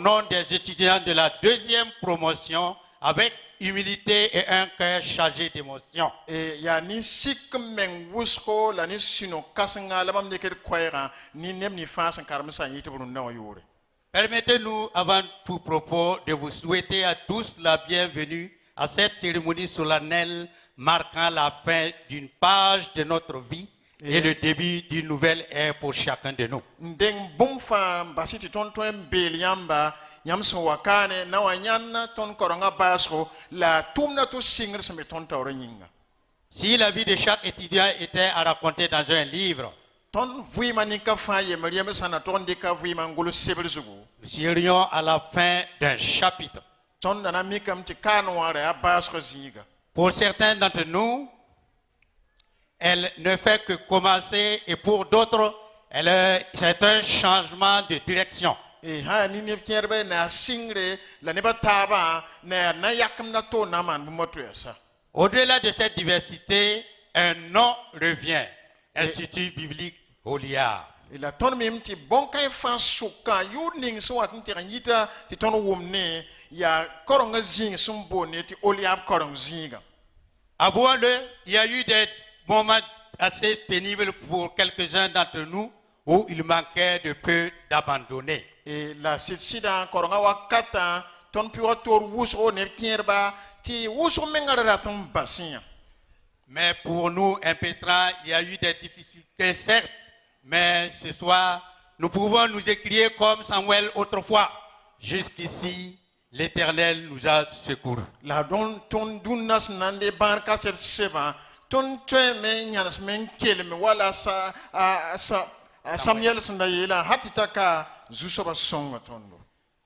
nom des étudiants de la deuxième promotion avec humilité et un cœur chargé d'émotion. Et ya ni sik men wusko la ni sino kasanga la mam neker kwera ni nem ni fasan karmasa yite bunu na yore. Permettez-nous, avant tout propos, de vous souhaiter à tous la bienvenue à cette cérémonie solennelle marquant la fin d'une page de notre vie et le début d'une nouvelle ère pour chacun de nous. Ndeng bum fam basiti ton ton beliamba yam so wakane na wanyanna ton koronga basko la tumna to singr se ton tawra yinga. Si la vie de chaque étudiant était à raconter dans un livre, Ton vuima ni ka fa ye mariam sana ton de ka vuima ngulu sebel zugu. nous serions à la fin d'un chapitre. Ton nana mi kam ti kanware a basko ziga. Pour certains d'entre nous, elle ne fait que commencer et pour d'autres, c'est un changement de direction. E ha ni ne kierbe na singre la ne bataba na yakam na to na man bu moto esa. Au-delà de cette diversité, un nom revient. Institut biblique Oliard. Et la ton même ti bon kay fa suka yu ning so wat ti yita ti ton wumne ya koronga zing sum bonne ti oliab korong zinga. Avouons-le, il y a eu des moments assez pénibles pour quelques-uns d'entre nous où il manquait de peu d'abandonner. Et la sida koronga wakata ton piwa tor wus o ne kierba ti wus o mengara ton basin. Mais pour nous, impétrants, il y a eu des difficultés, certes, mais ce soir, nous pouvons nous écrier comme Samuel autrefois. Jusqu'ici, l'Éternel nous a secourus. La don ton dunas nande barka ser seba ton tue me nyanas men kele me wala sa Samuel sandayela hatitaka zusoba songa tondo.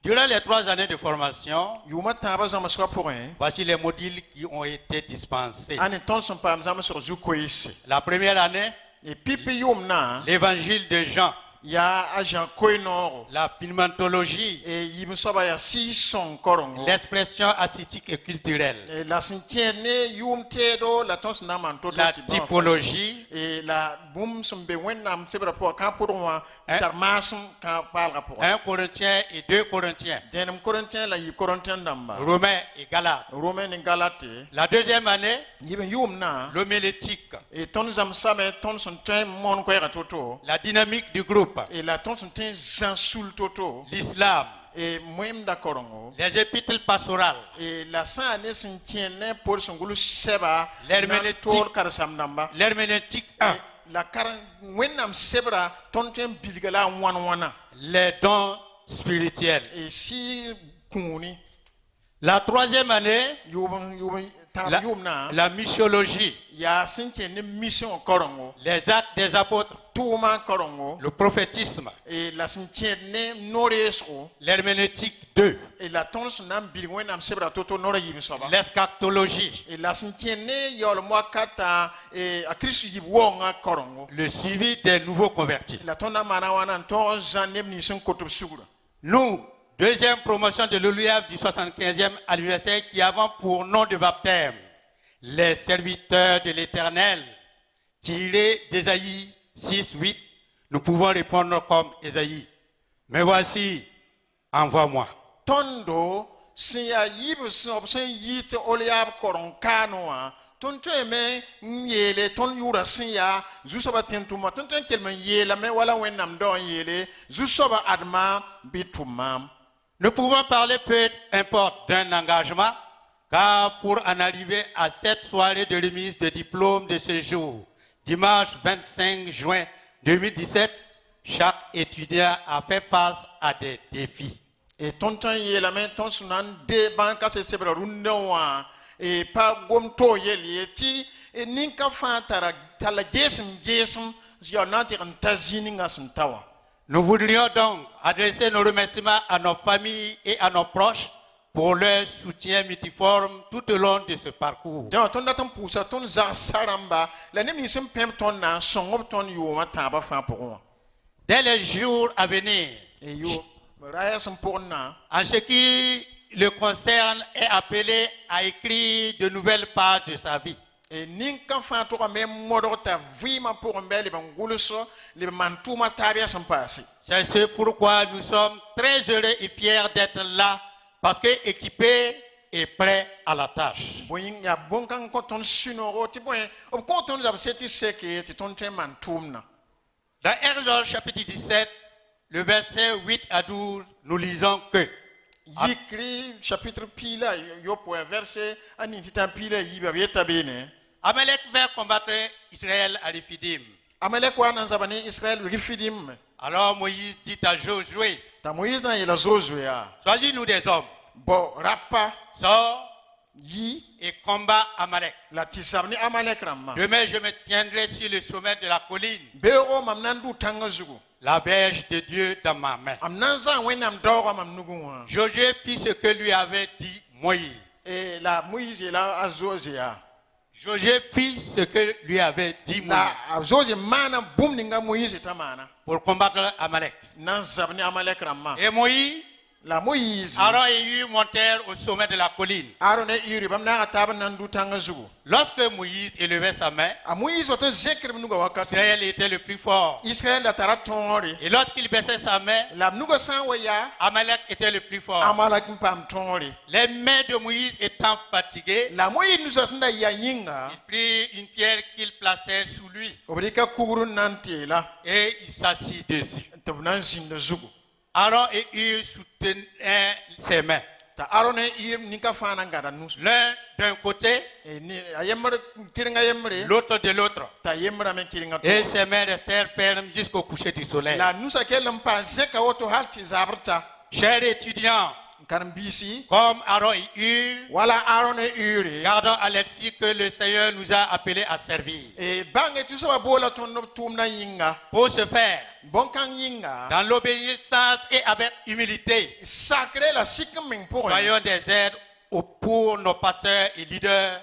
Durant les 3 années de formation, Yuma taba zama swa pour un. voici les modules qui ont été dispensés. Ane ton son pam zama sur zukoisi. La première année, Et pipi yum na l'évangile de Jean, ya ajan koinoro. la pimentologie, Et yim soba ya si son korongo. l'expression artistique et culturelle, Et la sinkiene yum tedo la tons naman toto la ti ban typologie, et la boum sombe wenam sebra pour quand pour moi Hein? tarmasum quand parle pour 1 Corinthiens et 2 Corinthiens, denem corinthien la yi corinthien damba Romains et Galates. romain et galate La deuxième année, yiben yum na l'homilétique, et ton zam same ton son tin mon ko era toto la dynamique du groupe, et la ton son tin zan sul toto l'islam, et moem da korongo les épîtres pastorales, et la sa ne sin kiene pour son gulu seba L'herméneutique. tor karsam damba l'herméneutique 1, la karan wenam sebra ton tin bilgala wana les dons spirituels. et si kuni La troisième année, yum tam la, yum na la missiologie, ya sinke ne mission korongo les actes des apôtres, tuma korongo le prophétisme, et la sinke ne noreso l'herméneutique 2, et la tons nam bilwen nam sebra toto nore yim soba l'eschatologie, et la sinke ne yol mwakata et a kristu yib wonga korongo le suivi des nouveaux convertis. la tona mana wana ton zanem ni sen kotub sugura. Nous, deuxième promotion de l'OLUAV du 75e anniversaire qui avons pour nom de baptême les serviteurs de l'Éternel, tiré d'Ésaïe 6:8, nous pouvons répondre comme Ésaïe. Mais voici, envoie-moi. Tondo si ya yib sob sen yite oliab koron kanoa ton teme yele ton yura sin ya zusoba tentuma ton ten kelmen yela me wala wenam don yele zusoba adma bitumam. Nous pouvons parler peu importe d'un engagement, car pour en arriver à cette soirée de remise de diplôme de ce jour, dimanche 25 juin 2017, chaque étudiant a fait face à des défis. Et ton temps yela me ton sunan de banka se sebra runwa et pa gom to yeli ti e ninka fatara tala jesum zionati antazini ngasantawa. Nous voudrions donc adresser nos remerciements à nos familles et à nos proches pour leur soutien multiforme tout au long de ce parcours. Dans ton datam poussa ton za saramba la nemi sem pem ton na songop ton yo mataba fa pour. Dès les jours à venir, Et yo raya sem pour na en ce qui le concerne, est appelé à écrire de nouvelles pages de sa vie. e nin kan fa to ka me modo ta vima pour mbele banguluso le mantuma tabia san passé. C'est ce pourquoi nous sommes très heureux et fiers d'être là, parce que équipés et prêts à la tâche. Boyin ya bon kan ko ton sunoro ti boyin o ko ton za seti seke ti ton te mantumna. Dans Exode chapitre 17, le verset 8 à 12, nous lisons que Yikri chapitre pila yo point verset ani ti tan pila yiba yeta bene. Amalek vint combattre Israël à Réphidim. Amalek wa nan zabani Israël rifidim. Alors Moïse dit à Josué, Ta Moïse na ila zozo ya. choisis-nous des hommes, Bo rapa sors yi et combat Amalek. la tisabni Amalek ramma. Demain, je me tiendrai sur le sommet de la colline, Beoro mam nandu tanga zugu. la berge de Dieu dans ma main. Am nanza wenam doro mam nugu wa. Josué fit ce que lui avait dit Moïse. E la Moïse la azoze ya. Josué fit ce que lui avait dit Moïse La azoze mana bum ninga Moïse tamana. pour combattre Amalek. Nan zabni Amalek ramma. Et Moïse, La Moïse. Aaron et Hur montèrent au sommet de la colline. Aaron e iri bam na ataba nandu tanga zugu. Lorsque Moïse élevait sa main, A Moïse ote zekre nuga wakati. Israël était le plus fort. Israël la tara tonri. Et lorsqu'il baissait sa main, La nuga sanwaya Amalek était le plus fort. Amalek pam tonri. Les mains de Moïse étant fatiguées, La Moïse nous atunda ya yinga. il prit une pierre qu'il plaçait sous lui Obrika kuguru nanti la. et il s'assit dessus. Tabnan zinda zugu. Aaron et Hur soutenaient ses mains, Ta Aaron e iri nika fana ngada nus. l'un d'un côté, E ni ayemre kiringa yemre. l'autre de l'autre. Ta yemra me kiringa to. Et ses mains restèrent fermes jusqu'au coucher du soleil. La nusa kelam pa zeka woto halti zabrta. Chers étudiants, Kan bisi. comme Aaron et Hur, Wala Aaron e iri. gardons à l'esprit que le Seigneur nous a appelés à servir. E bange tu so bola ton tumna yinga. Pour ce faire, Bon kan yinga. dans l'obéissance et avec humilité, Sacré la sikming pour. soyons des aides pour nos pasteurs et leaders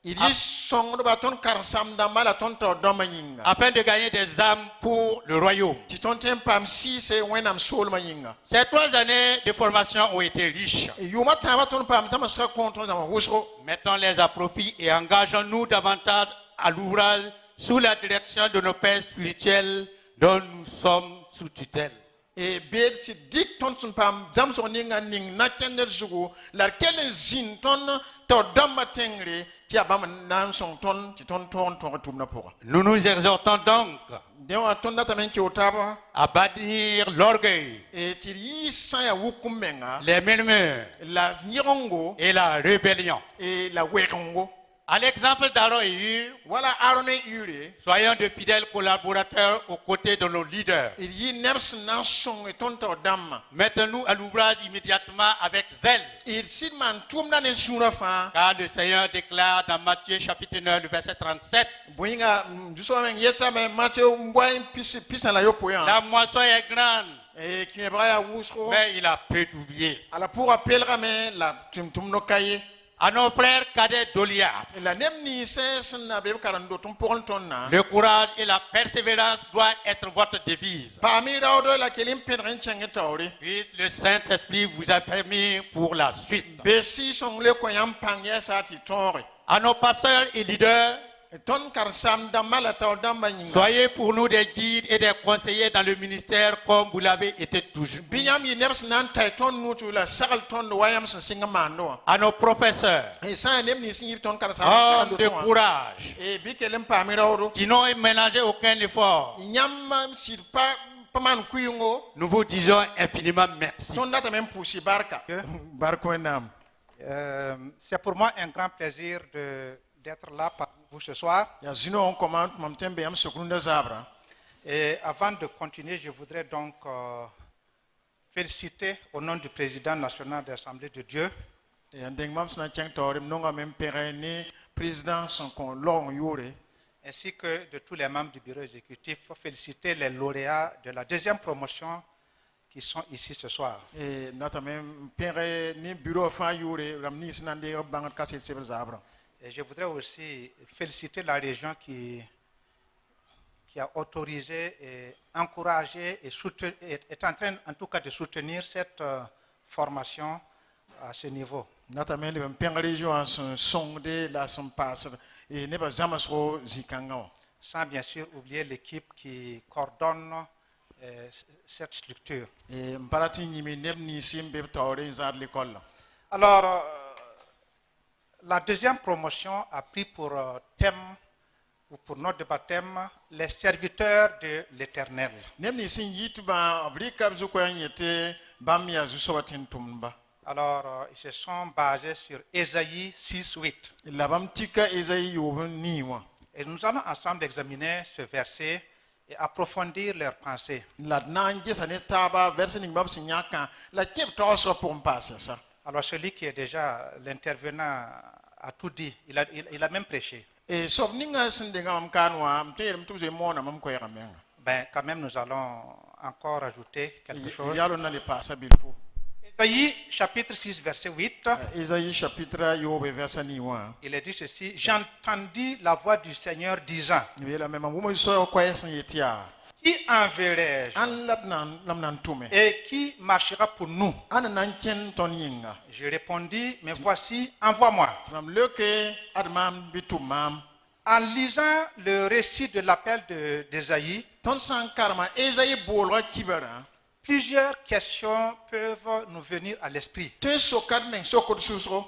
Il dit son ba ton karsam da mala ton to doma yinga. afin de gagner des âmes pour le royaume. Ti ton tempam si se wenam sol ma yinga. Ces 3 années de formation ont été riches. E yuma tama ton pam tama stra konton zama wusro. Mettons-les à profit et engageons-nous davantage à l'ouvrage sous la direction de nos pères spirituels dont nous sommes sous tutelle. E bed si dik ton sun pam jam so ninga ning na kender zugo la kelen zin ton to dama tengre ti abam nan son ton ti ton tumna pour. Nous nous exhortons donc De wa ton data men ki otaba à bannir l'orgueil, e ti yi sa ya wukumenga les murmures la nyirongo et la rébellion. e la wekongo. À l'exemple d'Aaron et Hur, Wala Aaron e ure soyons de fidèles collaborateurs aux côtés de nos leaders. il yi neps nan son e ton to dama. Mettons-nous à l'ouvrage immédiatement avec zèle, Il sit man tumna ne sura fa car le Seigneur déclare dans Matthieu chapitre 9, le verset 37, boyinga duso men yeta men Matthieu mbwa pis na la yopo ya. la moisson est grande, E ki ebra ya wusro mais il a peu d'oubliés. ala pour appellera men la tum no kaye. À nos frères cadets d'Oliab, La nem ni se na be karando tum pour ton na. le courage et la persévérance doivent être votre devise. Parmi raodo la kelim penren chenge tawri. Puis le Saint-Esprit vous a permis pour la suite. Be si son le ko yam pangya sa ti tonre. À nos pasteurs et leaders, E ton kar sam da mala taw da manyinga. soyez pour nous des guides et des conseillers dans le ministère comme vous l'avez été toujours. Binyam yi neps nan tay ton nutu la sagal ton wayam sa singa mando. À nos professeurs, E sa nem ni sin ton kar sam hommes de courage, E bi kelim parmi raodo. qui n'ont ménagé aucun effort, Nyam sir pa paman kuyungo. nous vous disons infiniment merci. Ton data men pusi barka. Barko enam. C'est pour moi un grand plaisir d'être là parmi vous ce soir. Ya zino on commande mam tembe yam sokrunda zabra. Et avant de continuer, je voudrais donc féliciter au nom du président national de l'Assemblée de Dieu Ya ndeng mam sna chang torim nonga mem pere ni président son kon long yure. ainsi que de tous les membres du bureau exécutif. Il faut féliciter les lauréats de la deuxième promotion qui sont ici ce soir. E nata mem pere ni bureau fa yure ramni snande bangat kaset sebel zabra. Et je voudrais aussi féliciter la région qui a autorisé et encouragé et est en train en tout cas de soutenir cette formation à ce niveau. nata me le peng région son song de la son passe et ne ba zamasro zikanga sans bien sûr oublier l'équipe qui coordonne cette structure. et mparati nyimi nebni simbe tawre zar l'école. Alors, la deuxième promotion a pris pour thème ou pour note de baptême les serviteurs de l'Éternel. Nebni sin yitba abrika zuko yete bamia zusowatin tumba. Alors, ils se sont basés sur Ésaïe 6:8. La bamtika Esaïe yoben niwa. Et nous allons ensemble examiner ce verset et approfondir leurs pensées. La nanje sanetaba verset ning bam sinyaka la kep toso pour passer ça. Alors, celui qui est déjà l'intervenant a tout dit, il a même prêché. Et sob ninga sindenga mam kanwa mteyem tuze mona mam ko yamenga. Ben, quand même, nous allons encore ajouter quelque chose. Yalo na le passa bilfo. Ésaïe chapitre 6, verset 8. Esaïe chapitre yobe verset niwa. Il est dit ceci: j'entendis la voix du Seigneur disant, La même mo so ko yesan yetia. qui enverrai-je An latnan namnan tume. et qui marchera pour nous? An nanken ton yinga. Je répondis, mais voici, envoie-moi. Mam leke admam bitumam. En lisant le récit de l'appel d'Ésaïe, Ton sankarma Esaïe bolwa kibara. plusieurs questions peuvent nous venir à l'esprit. Ten sokat men sokot susro.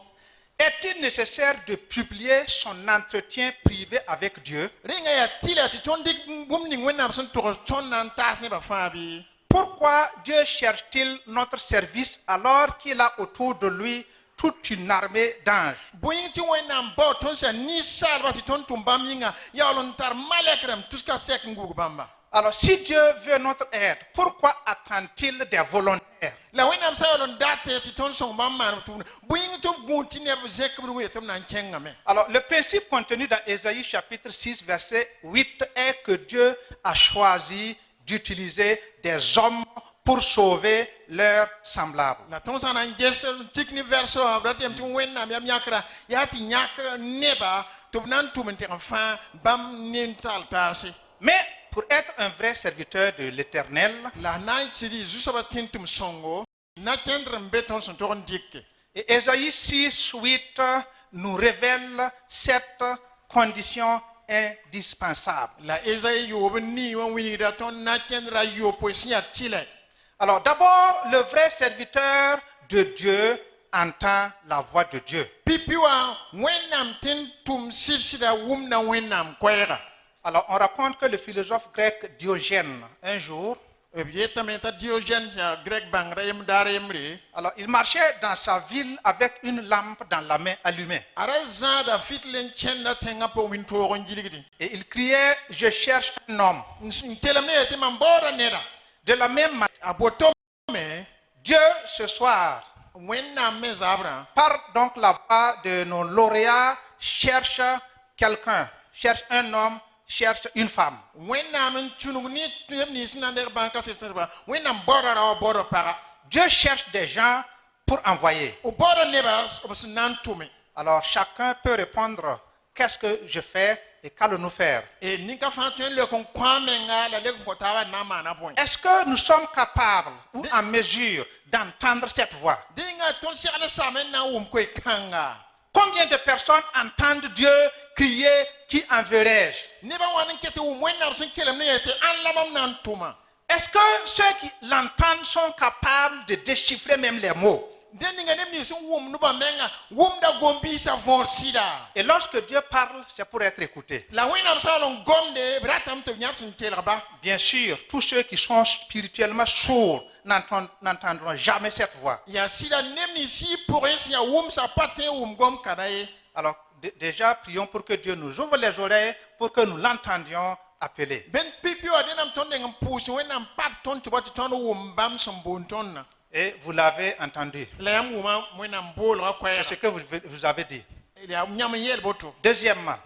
Est-il nécessaire de publier son entretien privé avec Dieu? Ringa ya tila ti ton dik bumning wenam son to ton nan tas ne ba fabi. Pourquoi Dieu cherche-t-il notre service alors qu'il a autour de lui toute une armée d'anges? Boyin ti wenam bo ton sa ni salva ti ton tumbam yinga ya lon tar malekram tuska sek ngugu bamba. Alors, si Dieu veut notre aide, pourquoi attend-il des volontaires? La wenam sa lon date ti ton son bamba tu boyin to gunti ne zek bru yetam nan kenga me. Alors, le principe contenu dans Ésaïe chapitre 6, verset 8 est que Dieu a choisi d'utiliser des hommes pour sauver leurs semblables. La ton sa nan gesel tikni verso abratem tu wenam ya nyakra ya ti nyakra neba to nan tu mente enfin bam nin taltasi. Mais pour être un vrai serviteur de l'Éternel, La night city jusaba tintum songo na kendre mbeton son toron dikke. et Ésaïe 6, 8 nous révèle cette condition indispensable. La Esaïe yobe ni wan wini da ton na kendra yo poesia tile. Alors d'abord, le vrai serviteur de Dieu entend la voix de Dieu. Pipiwa wenam tintum sisida wumna wenam kwera. Alors on raconte que le philosophe grec Diogène, un jour, Ebieta Diogène grec bangra yem dare yemri. alors il marchait dans sa ville avec une lampe dans la main allumée. Araza da fitlen chenda tenga po winto ron jiligidi. Et il criait, je cherche un homme. Telamne yete mambora nera. De la même manière, Aboto me Dieu ce soir, wenam me zabra. par donc la voix de nos lauréats, cherche quelqu'un, cherche un homme, cherche une femme. Wenam chunug ni sinander banka seterba. Wenam bora ra bora para. Dieu cherche des gens pour envoyer. O bora neba obsinan tume. Alors chacun peut répondre, qu'est-ce que je fais et qu'allons-nous faire? Et nika fantuen le kon kwame nga la le kon tawa na mana point. Est-ce que nous sommes capables ou en mesure d'entendre cette voix? Dinga ton sirle samen na um ko kanga. Combien de personnes entendent Dieu crier, qui enverrai-je? Neba wanin kete um wenna sin kelem ne yete an lamam nan tuma. Est-ce que ceux qui l'entendent sont capables de déchiffrer même les mots? Deninga nem ni sin wum nuba menga wum da gombi sa forsida. Et lorsque Dieu parle, c'est pour être écouté. La wenam salon gomde bratam to nyar sin kelaba. Bien sûr, tous ceux qui sont spirituellement sourds n'entendront jamais cette voix. Ya sida nem ni si pour esi ya wum sa patin wum gom kanaye. Alors, déjà, prions pour que Dieu nous ouvre les oreilles, pour que nous l'entendions appeler. Ben pipi wa denam ton ngam pusi wenam pat ton to bat ton wum bam son bonton. Et vous l'avez entendu. La wuma wenam bol ra C'est ce que vous avez dit. Deuxièmement,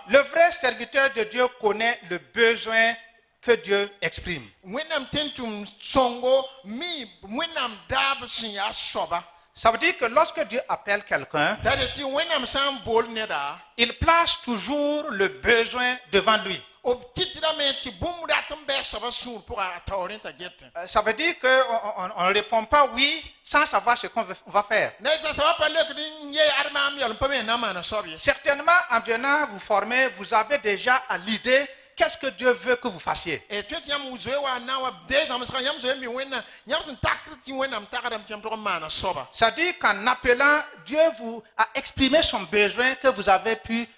le vrai serviteur de Dieu connaît le besoin que Dieu exprime. Ça veut dire que lorsque Dieu appelle quelqu'un, il place toujours le besoin devant lui. o kitira ti bum ratam be saba sur pour atawrin ta get Ça veut dire qu'on ne répond pas oui sans savoir ce qu'on va faire. ne ta saba pa le kdi nye arma am yol pa me na mana sobi Certainement, en venant vous former, vous avez déjà à l'idée qu'est-ce que Dieu veut que vous fassiez. e to ti yam uzo wa na wa de dam sa yam zo mi wena yam sun takri ti wena am takaram ti yam to mana soba C'est-à-dire qu'en appelant, Dieu vous a exprimé son besoin que vous avez pu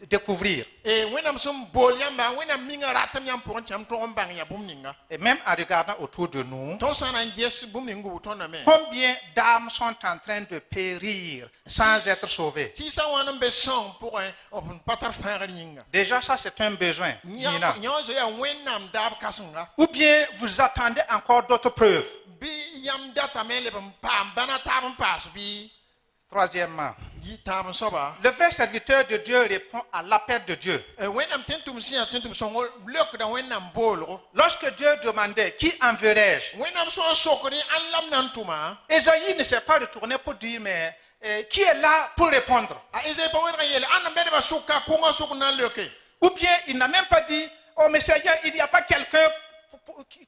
découvrir. e wena sum bol yam ba wena minga ratam yam pour ti yam to mbang ya bum ninga Et même en regardant autour de nous, ton sana nges bum ningu to na me combien d'âmes sont en train de périr sans être sauvées. si ça wana be son pour un patar faire ninga Déjà, ça c'est un besoin. nya zo ya wena am dab kasunga Ou bien vous attendez encore d'autres preuves. bi yam data me le bam pam bana tabam pas bi Troisièmement, yi tabam soba le vrai serviteur de Dieu répond à l'appel de Dieu. wena tentum si tentum songo lek da wena bolgo Lorsque Dieu demandait qui enverrai-je, wena so sokoni allam nantuma Ésaïe ne s'est pas retourné pour dire mais qui est là pour répondre. a eze pa wena yele an be ba suka ko nga sokuna leke Ou bien il n'a même pas dit oh mais Seigneur, il n'y a pas quelqu'un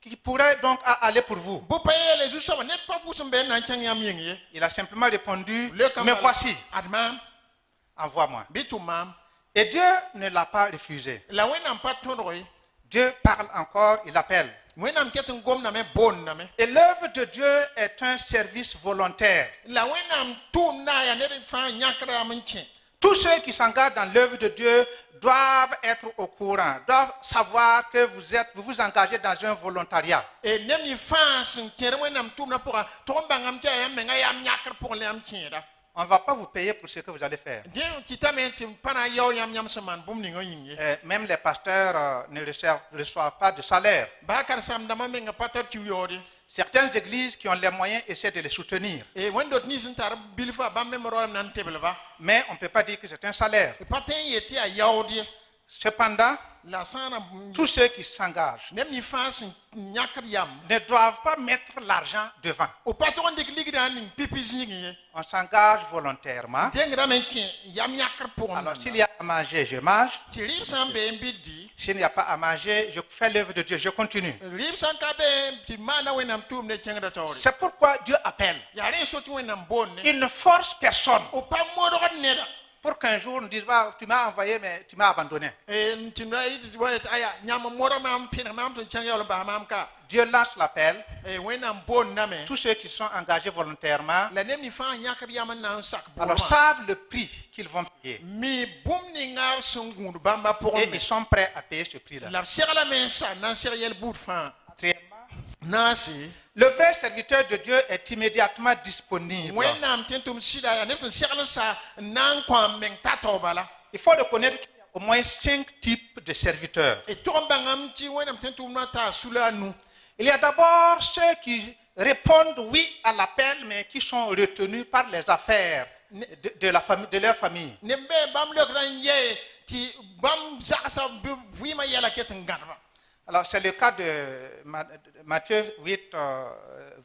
qui pourrait donc aller pour vous. bu payele ju soba net pa pusum be nan chang yam yingi Il a simplement répondu leka me voici, admam envoie-moi. bitumam Et Dieu ne l'a pas refusé. la wena pa tondoi Dieu parle encore, il appelle. wena ketin gom na me bon na me Et l'œuvre de Dieu est un service volontaire. la wena tun na ya net fa nyakra am nchi Tous ceux qui s'engagent dans l'œuvre de Dieu doivent être au courant, doivent savoir que vous vous engagez dans un volontariat. e nemi fa sin kere wena tum na pour to bangam te yam nga yam nyakra pour le am kira On ne va pas vous payer pour ce que vous allez faire. din kitame tim pana yaw yam saman bum ninga yingi Même les pasteurs ne reçoivent pas de salaire. ba kar sam dama me nga patar ci yodi Certaines églises qui ont les moyens essaient de les soutenir. e wendot ni sin tar bilfa ba me moro nan tebelba Mais on ne peut pas dire que c'est un salaire. e paten yeti a yawdi Cependant, la sana tous ceux qui s'engagent nemi fa sin nyakra yam ne doivent pas mettre l'argent devant. o patron dik ligda ning pipi zingi On s'engage volontairement. dengra men kin yam nyakra pour Alors, s'il y a à manger, je mange. ti rib san be mbidi S'il n'y a pas à manger, je fais l'œuvre de Dieu, je continue. rib san ka be ti mana wenam tum ne chengra tawri C'est pourquoi Dieu appelle. ya re so ti wenam bonne Il ne force personne o pa modo neda pour qu'un jour on dise va, tu m'as envoyé, mais tu m'as abandonné. e timra idi wet aya nyama moro mam pina mam to chen yolo ba mam ka Dieu lance l'appel. e wenam bonne na me Tous ceux qui sont engagés volontairement la nem ni fa nyakra yam nan sak alors bo savent le prix qu'ils vont payer. mi bum ni nga sungundu bamba pour Et me ils sont prêts à payer ce prix-là. la serla men sa nan seriel bout fa Quatrièmement, nasi le vrai serviteur de Dieu est immédiatement disponible. wenam tentum sida ya nefsa serla sa nan kwam men tatobala Il faut reconnaître qu'il y a au moins 5 types de serviteurs. e tombangam ti wenam tentum na ta sula nu Il y a d'abord ceux qui répondent oui à l'appel, mais qui sont retenus par les affaires de leur famille. nembe bam lek ran ye ti bam zakasa vima yala ketin garba Alors, c'est le cas de Matthieu 8,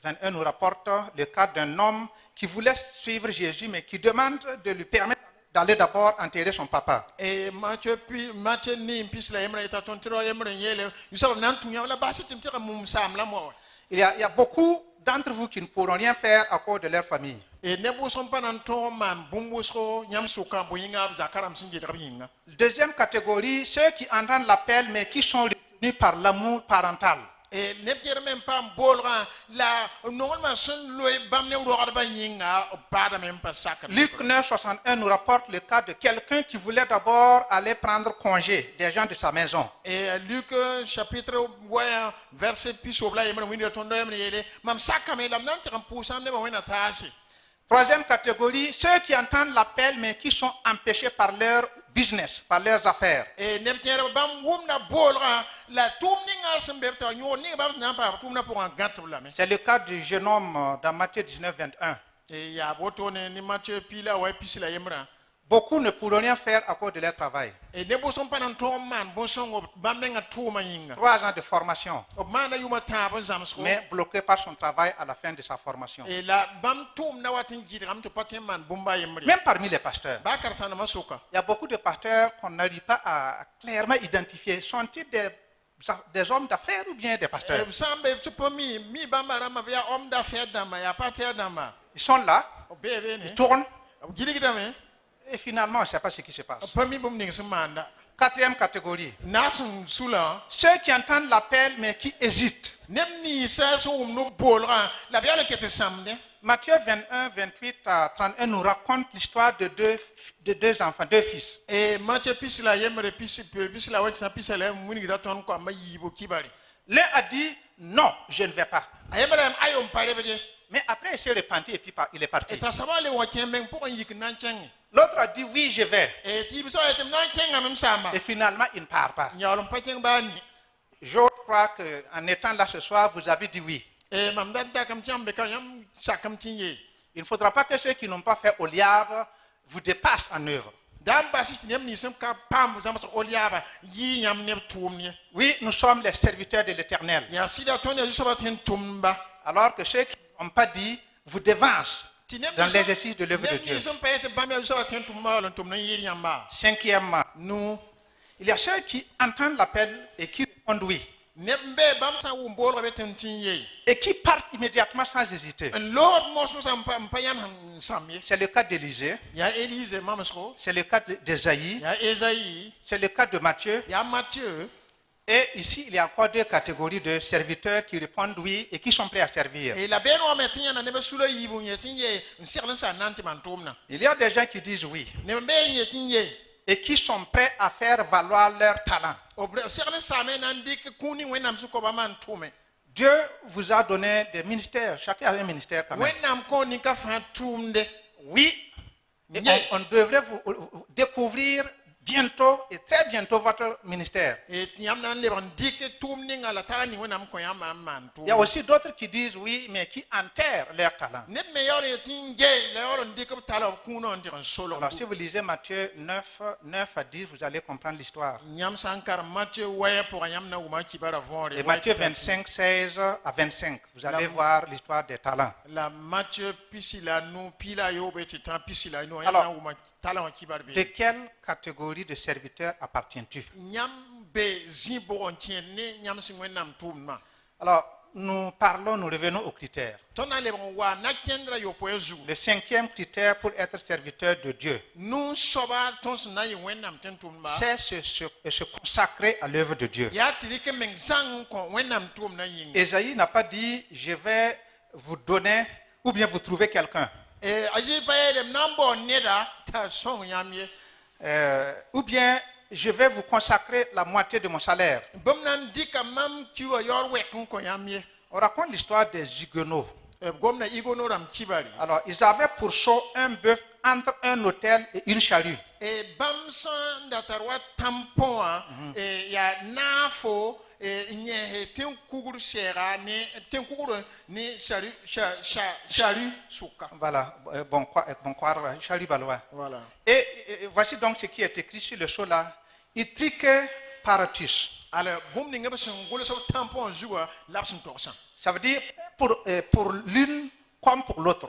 21 nous rapporte le cas d'un homme qui voulait suivre Jésus, mais qui demande de lui permettre d'aller d'abord enterrer son papa. e Mathieu ni pis la emra ta ton tro emra yele yusuf nan tunya la basi tim tira mum sam la mo Il y a beaucoup d'entre vous qui ne pourront rien faire à cause de leur famille. e ne bu son panan to man bumbusko nyam suka bu yinga zakaram singi da yinga Deuxième catégorie, ceux qui entendent l'appel, mais qui sont retenus par l'amour parental. e ne pier même pas bolra la normalement son loy bam ne ro arba yinga pada même pas sakra Luc 9, 61 nous rapporte le cas de quelqu'un qui voulait d'abord aller prendre congé des gens de sa maison. et Luc chapitre ouais verset puis obla yemra window ton yemra yele mam sakka me lam nan tiram pusam ne ba wena tasi Troisième catégorie, ceux qui entendent l'appel mais qui sont empêchés par leur business, par leurs affaires. e ne pier bam wumna bolra la tumni nga sembe ta nyoni bam na pa tumna pour un gâteau la me C'est le cas du jeune homme dans Matthieu 19, 21. e ya boto ne ni Matthieu pila ouais puis la yemra Beaucoup ne pourront rien faire à cause de leur travail. e ne bo son panan to man bo son ba menga tuma yinga 3 ans de formation, o mana yuma ta bo zamsko mais bloqué par son travail à la fin de sa formation. e la bam tum na watin jidram to patin man bumba yemri Même parmi les pasteurs, ba karsana masuka il y a beaucoup de pasteurs qu'on n'arrive pas à clairement identifier. Sont-ils des hommes d'affaires ou bien des pasteurs? e sambe to pomi mi bambara ma ya homme d'affaires dama ya pater dama Ils sont là, o bebe ils ne tournent, giligi dame et finalement, on ne sait pas ce qui se passe. pomi bum ning semanda 4e catégorie, nasun sula ceux qui entendent l'appel mais qui hésitent. nem ni sa so no bolra la bien le kete samde Matthieu 21, 28 à 31 nous raconte l'histoire de deux enfants, 2 fils. e mate pisila yemre pisila wati pisala muni da ton ko ma yibo kibari L'un a dit non, je ne vais pas. ayemre ayom pare bede Mais après, il s'est repenti et puis il est parti. et ta sabale wa kemben pour yik nan cheng L'autre a dit oui, je vais. e ti biso etem nan cheng am samba Et finalement, il ne part pas. nyalom pachen bani Je crois qu'en étant là ce soir, vous avez dit oui. e mam danta kam chambe ka yam sakam tinye Il ne faudra pas que ceux qui n'ont pas fait au liable vous dépassent en œuvre. dam basis nem ni sem ka pam zama so oliaba yi nyam ne tumni Oui, nous sommes les serviteurs de l'Éternel. ya sida to ne so batin tumba Alors que ceux qui n'ont pas dit vous devancent ti nem dans l'exercice de l'œuvre de nem Dieu. ni sem payete bamel so batin tumba lon tumna yiri yamba 5e, nous il y a ceux qui entendent l'appel et qui répondent oui. nembe bam sa wu mbolo betin tinye Et qui partent immédiatement sans hésiter. lord mo so sam payan ham samye C'est le cas d'Élisée, ya Élise mamsko c'est le cas d'Ésaïe, ya Esaïe c'est le cas de Matthieu. ya Matthieu Et ici, il y a encore 2 catégories de serviteurs qui répondent oui et qui sont prêts à servir. et la beno metin na nebe sula yibu yetinye nsirlan sa nanti man tumna Il y a des gens qui disent oui nembe yetinye et qui sont prêts à faire valoir leur talent. obre sirlan sa men andik kuni wenam su ko ba man tume Dieu vous a donné des ministères, chacun a un ministère quand même. wenam ko ni ka fa tumde Oui, et Yeah. on devrait vous découvrir bientôt et très bientôt votre ministère. e tiam nan le ban dik tumni ngala tarani wenam ko yam man Il y a tum aussi d'autres qui disent oui, mais qui enterrent leur talent. ne me yor yetinje le yor ndik tala kuno ndiran solo Alors si vous lisez Matthieu 9, 9 à 10, vous allez comprendre l'histoire. nyam sankar Matthieu waya pour yam na uma kibara vore Et Matthieu 25, 16 à 25, vous allez voir l'histoire des talents. la Matthieu pisila nu pila yo beti tan pisila no Alors, yana uma tala wa kibar De be quelle catégorie de serviteurs appartiens-tu? nyam be zibo on tienne nyam singwenam tumma Alors, nous revenons aux critères. tona le bon wa na kendra yo poezu Le 5e critère pour être serviteur de Dieu, nu soba tons na yi wenam tentumba c'est se consacrer à l'œuvre de Dieu. ya tirike meng sang ko wenam tum na yin Ésaïe n'a pas dit, je vais vous donner ou bien vous trouver quelqu'un. e aji paye nambo neda ta song yamye Ou bien je vais vous consacrer la moitié de mon salaire. bam nan dika mam kiwa yor wekun ko yamye On raconte l'histoire des Huguenots. e gomna igonoram kibari Alors, ils avaient pour show un bœuf entre un autel et une charrue. e bamsan da tarwa tampon e ya nafo e nye ten kuguru sera ni ten kuguru ni shari suka Voilà, bon quoi, charrue balois. voilà Et voici donc ce qui est écrit sur le show là. Itrike paratus. alors bum ni ngaba sun golo so tampon zuwa lapsun toksan Ça veut dire pour l'une comme pour l'autre.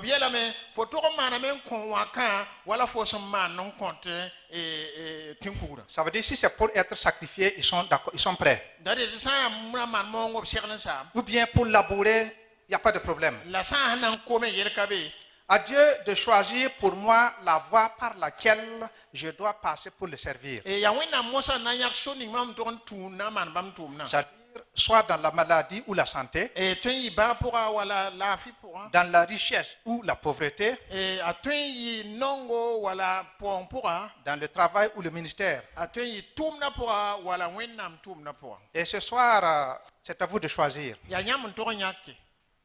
biela me fo to mana men kon waka wala fo so man non compte e ten kuguru Ça veut dire si c'est pour être sacrifié, ils sont d'accord, ils sont prêts. da de sa mura man mo ngob serna sa Ou bien pour labourer, il n'y a pas de problème. la sa nan ko me yer kabe À Dieu de choisir pour moi la voie par laquelle je dois passer pour le servir. e ya wena mosa na yak so ni mam ton tu na man bam tum na C'est-à-dire soit dans la maladie ou la santé, e tun yi ba pour wala la fi pour dans la richesse ou la pauvreté, e a tun yi nongo wala pour dans le travail ou le ministère. a tun yi tum na pour wala wenam tum na pour Et ce soir, c'est à vous de choisir ya nyam to nyaki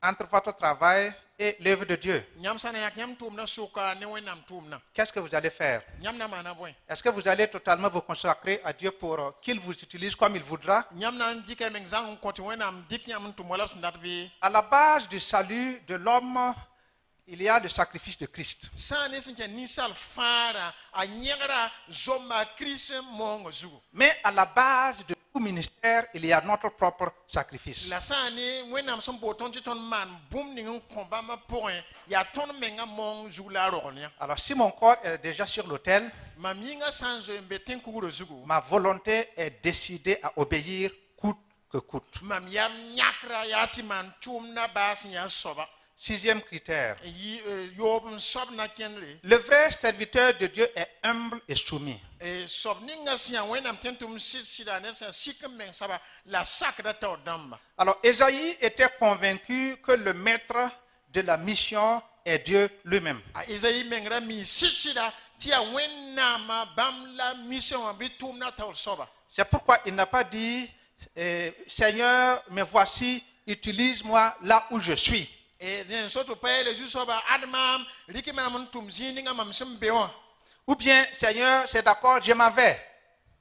entre votre travail et l'œuvre de Dieu. nyam sana yak nyam tum na suka ne wenam tum na Qu'est-ce que vous allez faire? nyam na mana boy Est-ce que vous allez totalement vous consacrer à Dieu pour qu'il vous utilise comme il voudra? nyam na ndike meng zang ko ti wenam dik nyam tum wala sundat bi À la base du salut de l'homme, il y a le sacrifice de Christ. sã ne sẽn kẽ ninsal fãara a yẽgra zomba kirist moongo zugu Mais à la base de tout ministère, il y a notre propre sacrifice. la sã ne wẽnnaam sẽn bood tõnd tɩ tõnd maan bũmb ning n kõ bãmbã pʋgẽ yaa tõnd menga moong zug la a rogl yã Alors si mon corps est déjà sur l'autel, mam yĩngã sã n zoe n be tẽn-kugrã zugu ma volonté est décidée à obéir coûte que coûte. mam yam yãkra yaa tɩ maan tʋʋmdã baas n yaa soaba Sixième critère. yoob n soab na kẽndre Le vrai serviteur de Dieu est humble et soumis. soab ninga sẽn yaa wẽnnaam tẽn tʋm sɩd-sɩda ned sẽn sik n meng soaba la sakda taoor dãmba Alors Ésaïe était convaincu que le maître de la mission est Dieu lui-même. a ezayi mengra mi sɩd-sɩda tɩ yaa wẽnnaamã bãmb la mission wã bɩ tʋʋmdã taoor soaba C'est pourquoi il n'a pas dit Seigneur, me voici, utilise-moi là où je suis. dẽn soto pa yeele zu-soaba ad maam rɩk maam n tʋm zĩig ninga mam sẽn be wã Ou bien Seigneur, c'est d'accord, je m'en vais.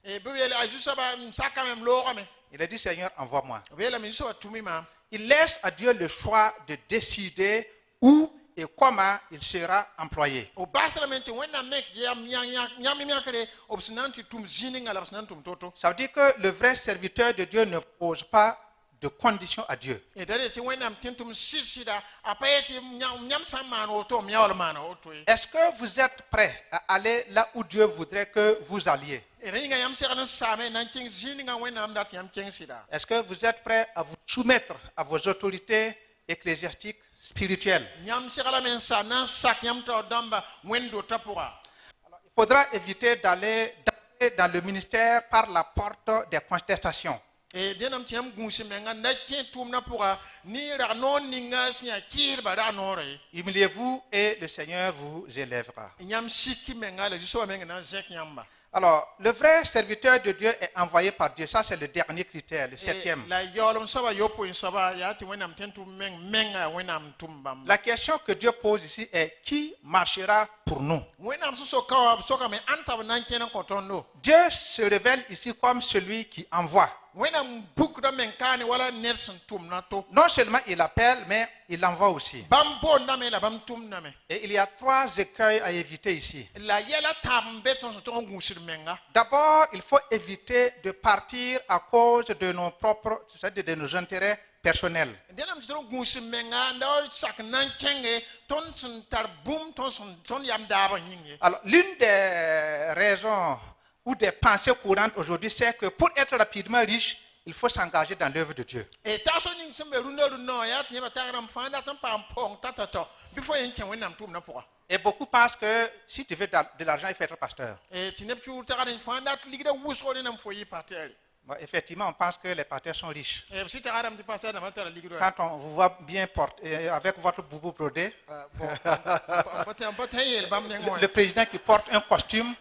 bɩ b yeele a zu-soaba m sakame m loogame Il a dit Seigneur, envoie-moi. b yeelame zu-soaba tʋm-y maam Il laisse à Dieu le choix de décider où et comment il sera employé. o basrame tɩ wẽnnaam mek yãmb yãkre b sẽn na n tɩ tʋm zĩig ninga la b sẽn na n tʋm to-to Ça veut dire que le vrai serviteur de Dieu ne pose pas de conditions à Dieu. da tɩ wẽnnaam tẽn tʋm sɩd-sɩda a pa ye tɩ yãmb sã n maan woto m yaool maana woto ye Est-ce que vous êtes prêts à aller là où Dieu voudrait que vous alliez? rẽ yĩnga yãmb segd n saame na n kẽng zĩig ninga wẽnnaam dat yãmb kẽng sɩda Est-ce que vous êtes prêts à vous soumettre à vos autorités ecclésiastiques spirituelles? yãmb seglame n sa na n sak yãmb taoor dãmba wẽnd-dota pʋga Il faudra éviter d'aller dans le ministère par la porte des contestations. dẽnam tɩ yãmb gũus menga na kẽ tʋʋmdã pʋga ne rag noor ninga sẽn yaa kɩɩdba ra noora ye Humiliez-vous et le Seigneur vous élèvera. yãmb sik menga la zu-soaba meng na n zẽk yãmba Alors, le vrai serviteur de Dieu est envoyé par Dieu. Ça, c'est le dernier critère, le septième. la yaoolem soaba yopoe soaba yaa tɩ wẽnnaam tẽn tʋm menga yaa wẽnnaam tʋm bãmba La question que Dieu pose ici est qui marchera pour nous? wẽnnaam sẽn soka wa sokame ãn t'a b na n kẽn n kõ tõndo Dieu se révèle ici comme celui qui envoie. wẽnnaam bukda meng kaane wala ned sẽn tʋmdã to Non seulement il appelle, mais il envoie aussi. bãmb boondame la bãmb tʋmdame Et il y a trois écueils à éviter ici. la yɛla tãab n be tõnd sẽn tog n gũusd menga D'abord, il faut éviter de partir à cause de nos propres, c'est-à-dire de nos intérêts personnels. dẽnam tɩ tõnd gũusd menga n da wa sak n na n kẽnge tõnd sẽn tar bũmb tõnd yam daabã yĩng ye Alors, l'une des raisons ou des pensées courantes aujourd'hui, c'est que pour être rapidement riche, il faut s'engager dans l'œuvre de Dieu. tagsõ ning sẽn be rũndã yaa tɩ yẽba tagrame fãa dat n paam pong tata bɩ fo yen kẽ wẽnnaam tʋʋmdã pʋga Et beaucoup pensent que si tu veux de l'argent, il faut être pasteur. tɩ neb kɩʋʋr tagd n fãa dat ligda wʋsgo rẽnnaam fo yɩ parteere Bon, effectivement, on pense que les pasteurs sont riches. b sɩ tagrame tɩ pasã dãmbã tara ligd Quand on vous voit bien porter, avec votre boubou brodé, pa tẽ yeel bãmb neng wã le président qui porte un costume,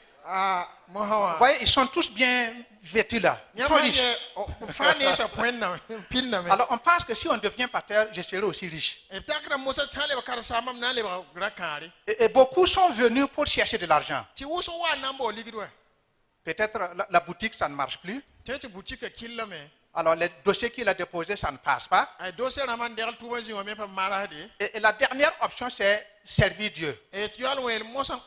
mosã wã vous voyez, ils sont tous bien vêtus là. Ils sont yãmb riches. fãa neesa põenname pillame Alors on pense que si on devient pasteur, je serai aussi riche. b takra mosã sã n lebg karen-saambã m na n lebg ra-kãare Et beaucoup sont venus pour chercher de l'argent. tɩ wʋsg waa na n bao ligd wã Peut-être la boutique, ça ne marche plus. tẽ tɩ butika killame Alors les dossiers qu'il a déposés, ça ne passe pas. a doose rãmbã n degl tʋʋmã zĩ wã me pa marasde Et la dernière option, c'est servir Dieu. tɩ yaool n weel mosã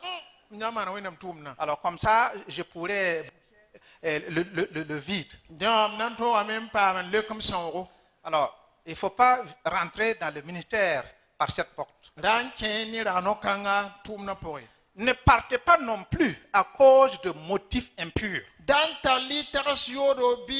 n yã maana wẽnnaam tʋʋmdã Alors comme ça, je pourrais le vide. dẽwã m na n tõogame n paam n leok m sãoogo Alors, il ne faut pas rentrer dans le ministère par cette porte. ra n kẽ ne rag no-kãngã tʋʋmdã pʋgẽ Ne partez pas non plus à cause de motifs impurs. da n tar li tags yoodo bɩ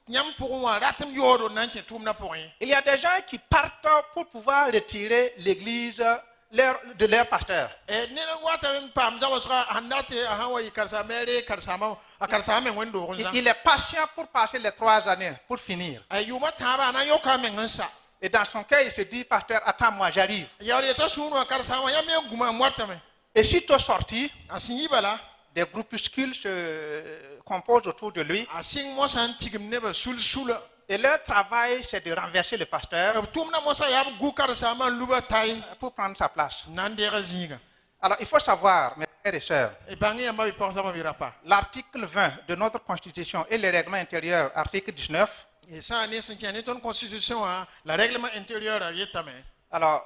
yãmb pʋgẽ wã ratɩm yoodo n na n kẽ tʋʋmdã pʋgẽ Il y a des gens qui partent pour pouvoir retirer l'église de leur pasteur. ned watame n paam zagsga sẽn dat tɩ a sãn wa yɩ karsaame a ree karsaamã a karsaamã meng wẽn-doog n zã Il est patient pour passer les 3 années, pour finir. a yʋʋmã tãabã a na n yõka a meng n sa Et dans son cas, il se dit, pasteur, attends-moi, j'arrive. yaool yeta sũur wã karsaam wã yã me n gũma n watame Et sitôt sorti, a sẽn yi bala des groupuscules se composent autour de lui. a sɩng mosã n tigim nebã sul-sula Et leur travail, c'est de renverser le pasteur b tʋmdã mosã yaa b gu karsaamã n luba taɩ pour prendre sa place. n na n deega zĩiga Alors, il faut savoir, mes frères et sœurs, y bãng yãmba bɩ pɔgsãmã bɩ rapa l'article 20 de notre Constitution et le règlement intérieur, article 19, sã n ne sẽn kẽ ne tõnd constitution wã la règlement intérieur a yetame alors,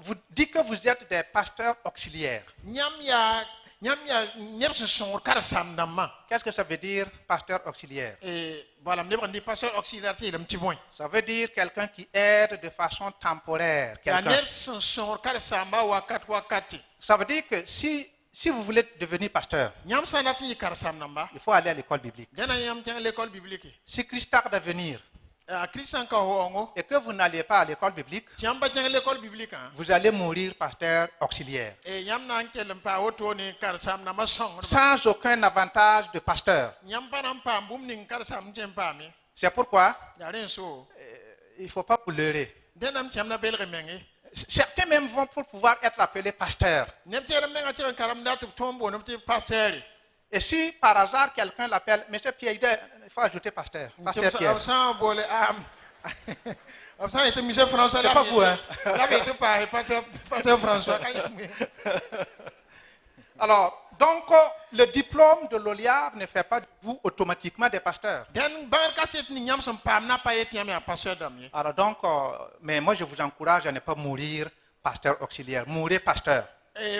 vous dites que vous êtes des pasteurs auxiliaires. Nyam ya neb sẽn sõor karsam dãmbã. Qu'est-ce que ça veut dire, pasteur auxiliaire? Voilà, neb n dɩ pasteur auxiliaire tɩ yeelame tɩ bõe. Ça veut dire quelqu'un qui aide de façon temporaire. yaa quelqu'un. ned sẽn sõor karsamba wakate. Ça veut dire que si vous voulez devenir pasteur, Yãmb sã n dat n yɩ karsam dãmba, il faut aller à l'école biblique. dẽna yãmb kẽng l'école biblique. Si Christ tarde à venir Christ sã n ka waoongo, et que vous n'allez pas à l'école biblique, tɩ yãmb pa kẽng l'école biblique, vous allez mourir pasteur auxiliaire. yãmb na n kell n paa wotone karsam dãmbã sõngdba. Sans aucun avantage de pasteur. Yãmb pa na n paam bũmb ning karsam tɩ n paame. C'est pourquoi yaa rẽ n so il ne faut pas vous leurrer. dẽnnaam tɩ yãmb na belge menge. Certains même vont pour pouvoir être appelés pasteurs. Neb tɩ menga tɩ n karamda tɩ b tõnd boonm tɩ pasteur. Et si par hasard quelqu'un l'appelle, Monsieur Pierre, il faut ajouter pasteur. Pasteur Pierre. b sã n boole b sã n yetɩ monsieur François C'est pas vous, hein? la b yetɩ paase pasteur François ka yetɩ Alors, donc, le diplôme de l'OLIAB ne fait pas de vous automatiquement des pasteurs. dẽn bãgr ka set ning yãmb sẽn paam na pa yetɩ yãmb yaa pasteur dãmb ye. Alors donc, mais moi je vous encourage à ne pas mourir pasteur auxiliaire. Mourez pasteur.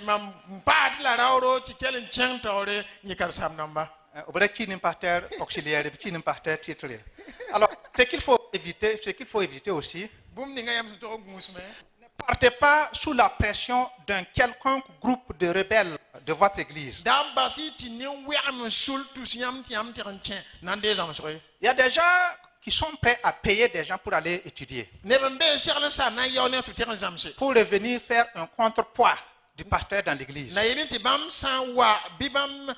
Mam n paad la raooro tɩ kell n kẽng taoore yɩ karsam dãmba. Au vrai qu'il n'est pasteur auxiliaire et qu'il n'est pasteur titré. Alors, ce qu'il faut éviter aussi, Bũmb ninga yãmb sẽn tog n gũusme. ne partez pas sous la pression d'un quelconque groupe de rebelles de votre église. Da n bas y tɩ nin-wɛgem n sul tus yãmb tɩ yãmb tɩg n kẽ nan dee zãmsg ye. Il y a des gens qui sont prêts à payer des gens pour aller étudier, Neb n be n segl n sar na n yao ne tɩ b tɩg n zãmse. pour revenir faire un contrepoids du pasteur dans l'église. La yɩl n tɩ bãmb sã n wa bɩ bãmb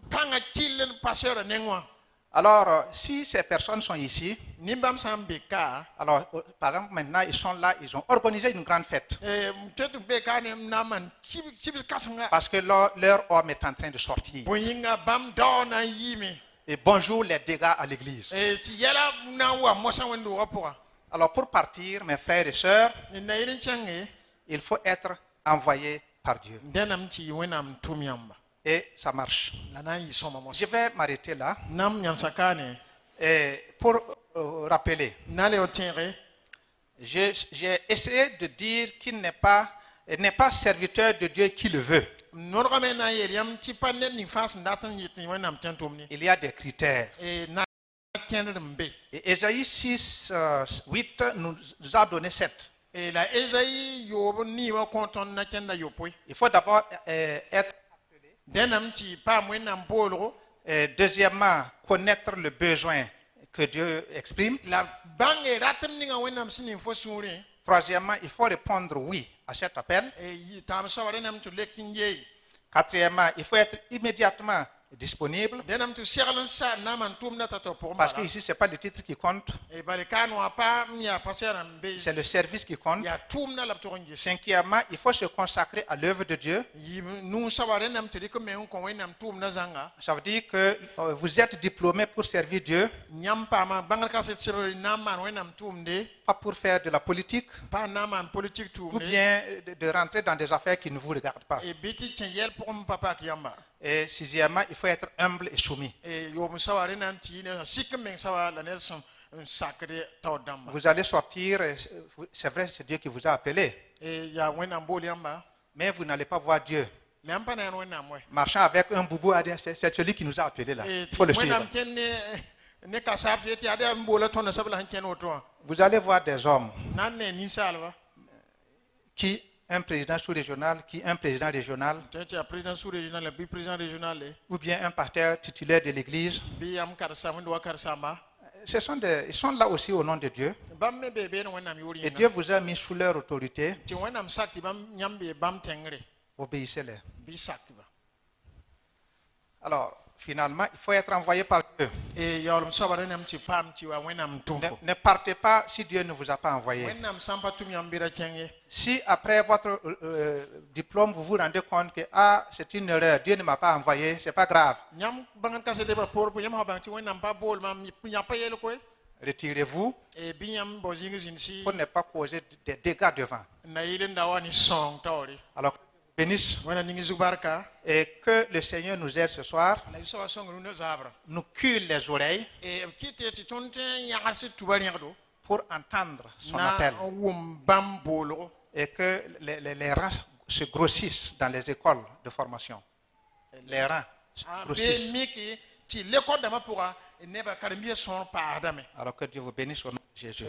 pãnga kill pasteur neng wã. Alors, si ces personnes sont ici, Nin-bãmb sã n be ka, alors par exemple maintenant ils sont là, ils ont organisé une grande fête tɩ tɩ be ka ne na n maan kibs kãsenga. parce que leur homme est en train de sortir. Bõe yĩnga bãmb dao na n yiime. Et bonjour les dégâts à l'église. Tɩ yɛla na n wa mosã wẽnd-doogã pʋga. Alors pour partir, mes frères et sœurs, Na yɩl n kẽnge, il faut être envoyé par Dieu. dẽnnaam tɩ yɩ wẽnnaam tʋm yãmba. Et ça marche. La na n yɩ sõma mos. Je vais m'arrêter là Nam yãmsa kaane, et pour rappeler. na le o tẽege, J'ai essayé de dire qu'il n'est pas serviteur de Dieu qui le veut. nodgame na n yeel yãmb tɩ pa ned ning fãa sẽn dat n yɩ tɩ wẽnnaam tẽn tʋm ne. Il y a des critères. Na kẽndr n be. Et Ésaïe 6, 8 nous a donné 7. La Esaïe yoob niimã kõ tõnd na kẽnda yopoe. Il faut d'abord être, Dẽnnaam tɩ paam wẽnnaam boolgo, deuxièmement, connaître le besoin que Dieu exprime. la bãnge ratem ninga wẽnnaam sẽn ning fo sũurẽ. Troisièmement, il faut répondre oui à cet appel. Tãam soaba dẽnnaam tɩ lek n yeey. Quatrièmement, il faut être immédiatement disponible. Dẽnnaam tɩ segl n sa n na n maan tʋʋmdã t'a tɩ pʋgẽ Parce que bala. ici, ce n'est pas le titre qui compte, Bale kaan wã pa n yaa pasɛɛrã n be. c'est le service qui compte. Yaa tʋʋmdã la b tʋg n ges. Cinquièmement, il faut se consacrer à l'œuvre de Dieu. Nuu soaba dẽnnaam tɩ dɩk me n kõ wẽnnaam tʋʋmdã zãnga. Ça veut dire que vous êtes diplômé pour servir Dieu, Yãmb paama bãngr kaset sɩb na n maan wẽnnaam tʋʋmde, pas pour faire de la politique pa n na n maan politique ou tʋʋmde. bien de rentrer dans des affaires qui ne vous regardent pas. Bɩ tɩ kẽ yɛl pʋgẽ n pa paak yãmba. Et sixièmement, il faut être humble et soumis. Yoom soaba dẽnnaam tɩ yɩ ne sik n meng soaba la ned sẽn n sakd taood dãmba. Vous allez sortir, c'est vrai, c'est Dieu qui vous a appelé, Yaa wẽnnaam bool yãmba, mais vous n'allez pas voir Dieu. la yãmb pa na yãn wẽnnaam wɛ. Marchant avec un boubou, c'est celui qui nous a appelés là. Il faut le suivre. Wẽnnaam kẽnd ne kasaab tɩ yaa d n boola tõnda soab la sẽn kẽnd woto wã. Vous allez voir des hommes Na n ne ninsaalba, qui, un président sous-régional, qui un président régional, tɩ tɩ yaa président sous-régional la bɩ président régional le, ou bien un pasteur titulaire de l'église. bɩ yãmb karsam wẽnd wa karsamba. Ils sont là aussi au nom de Dieu. Bãmb me bee bee ne wẽnnaam yoor Et yĩnga. Dieu vous a mis sous leur autorité. Tɩ wẽnnaam sak tɩ bãmb yãmb bee bãmb tẽngre, Obéissez-les. bɩ sak tɩ ba. Alors, finalement, il faut être envoyé par Dieu. Yaoolem soaba dẽnnaam tɩ paam tɩ wa wẽnnaam tʋm fo. Ne partez pas si Dieu ne vous a pas envoyé. Wẽnnaam sã n pa tʋm yãmb bɩ ra kẽng ye. Si après votre diplôme, vous vous rendez compte que c'est une erreur, Dieu ne m'a pas envoyé, c'est pas grave, Yãmb bãngd kaset lebra poor pʋ yãmb sã bãng tɩ wẽnnaam pa bool mam yãmb pa yɛl koe. retirez-vous Bɩ yãmb bao zĩng zĩnsi pour ne pas causer des dégâts devant. n na yɩl n da wa ne sõng taoore. Alors, que Dieu bénisse Wẽnnaam ning zug barka, et que le Seigneur nous aide ce soir, la soaba sõng nu ne zaabra. nous cule les oreilles B kɩt tɩ tõnd tõe n yãgs tɩ tuba rẽgdo, pour entendre son na appel. n wʋm bãmb boolgo. et que les rangs se grossissent dans les écoles de formation. Les rangs se grossissent. Alors que Dieu vous bénisse au nom de Jésus.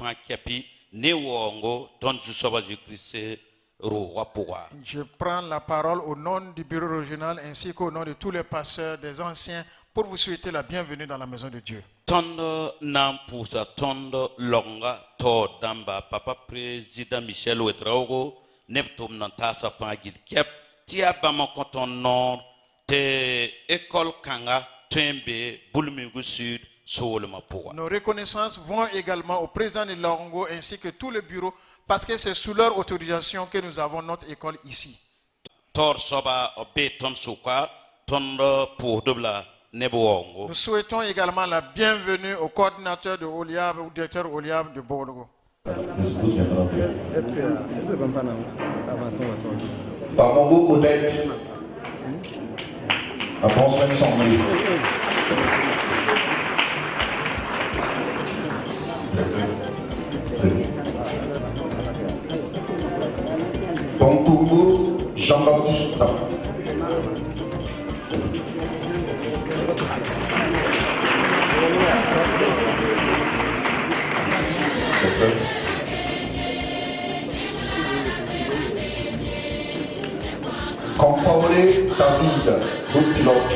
fan kepi ne wongo ton ju soba je Christ ro wapoa. Je prends la parole au nom du bureau régional ainsi qu'au nom de tous les pasteurs, des anciens, pour vous souhaiter la bienvenue dans la maison de Dieu. Tondo nam pusa tondo longa to damba papa président Michel Ouedraogo neptum nantasa fangil kep tia bama konton nord te école kanga tembe bulmingu sud solema poa. Nos reconnaissances vont également au président de Longo ainsi que tout le bureau parce que c'est sous leur autorisation que nous avons notre école ici. Tor soba obe ton suka tondo pour dobla. Nous souhaitons également la bienvenue au coordinateur de Oliab, ou directeur Oliab de Borgo. Par mon beau Odette, à prendre soin de son lit. Bon Congo, Jean-Baptiste. Compaoré David, groupe pilote.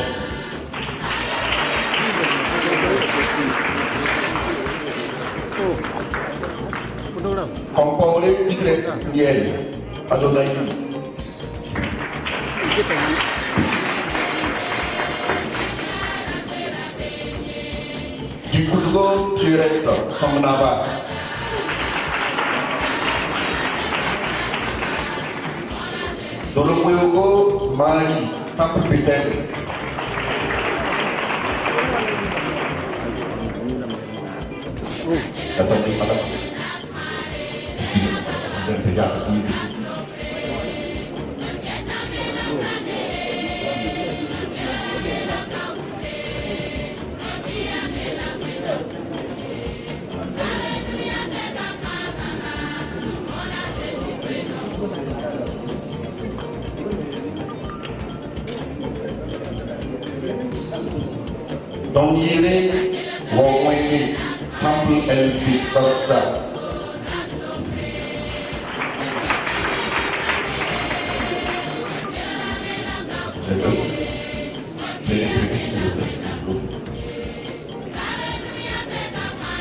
Compaoré Miel, Adonai. Dikoudro Turette, Samnava. Dolomoyogo Mali, Temple Pétel. Attendez, madame. Excusez-moi, faites gaffe, attendez. Dongire Wawenge Temple El Pistasta.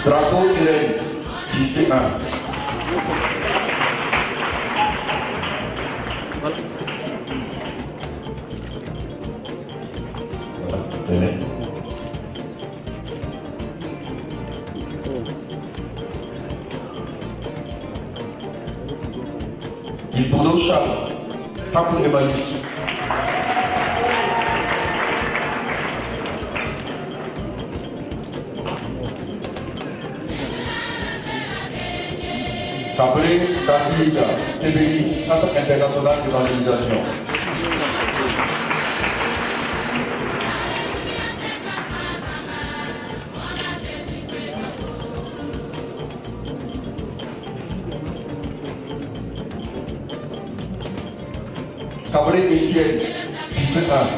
Drapeau Irène, lycéen. Il boulot Charles, Temple Emmaüs. Cabré David, TBI, Centre international d'évangélisation. Cabré Étienne, 17 ans.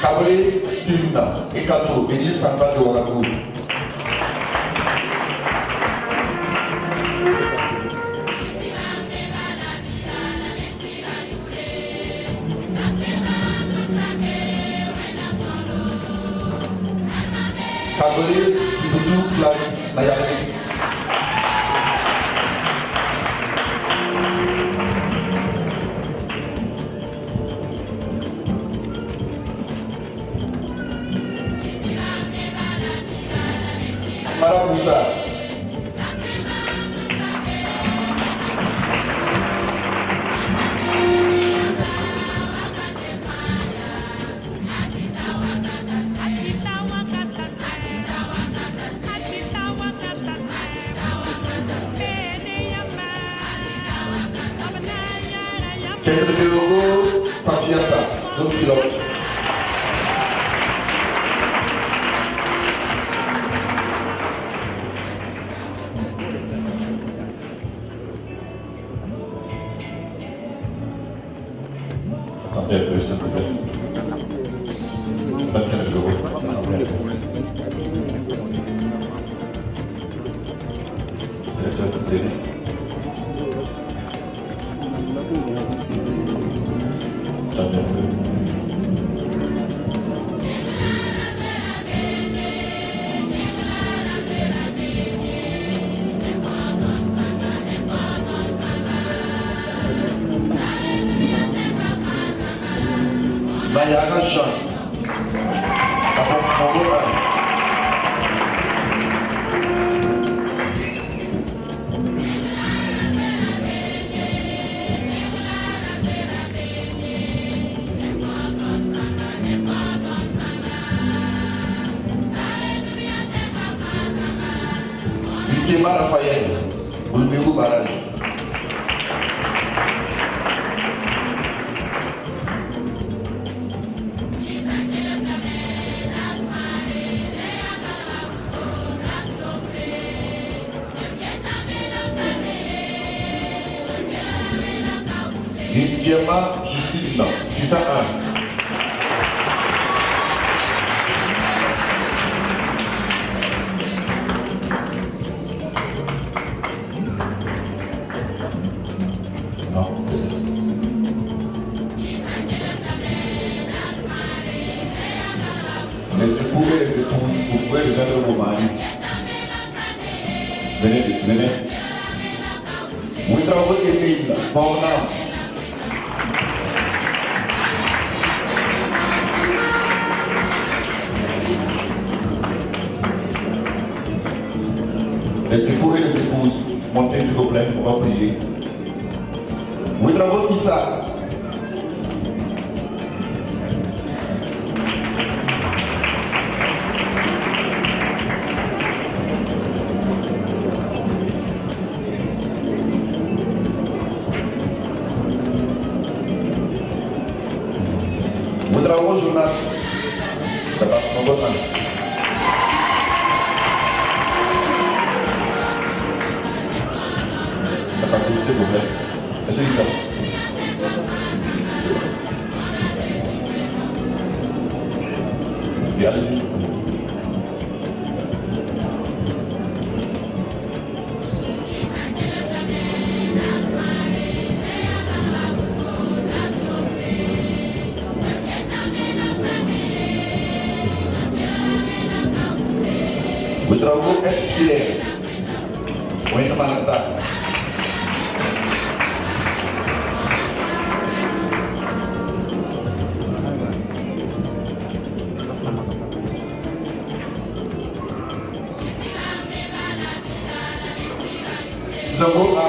Cabré Timna, Ekato, Église centrale de Ouagadougou. Cabré Sibutu Clarisse, Nayaré. Madame Moussa. Pedro Diogo Santiata, zone pilote. Attendez un peu, s'il vous plaît. 25 euros. Directeur de télé. Attendez un peu. Mayara Jean. Bikema Raphaël, Boulbérou Barali. Bikema Justine, 601. Vous pouvez rejoindre vos maris. Venez. Vous travaillez Émile, Bornam. Les époux et les épouses, montez s'il vous plaît, on va prier. Vous travaillez Issa. Mudrawo Jonas, dapat pembuatan. Dapat kunci bukan? Masih bisa. Biar sih. Budrawo SPM, Wayne Malata. Zamboa.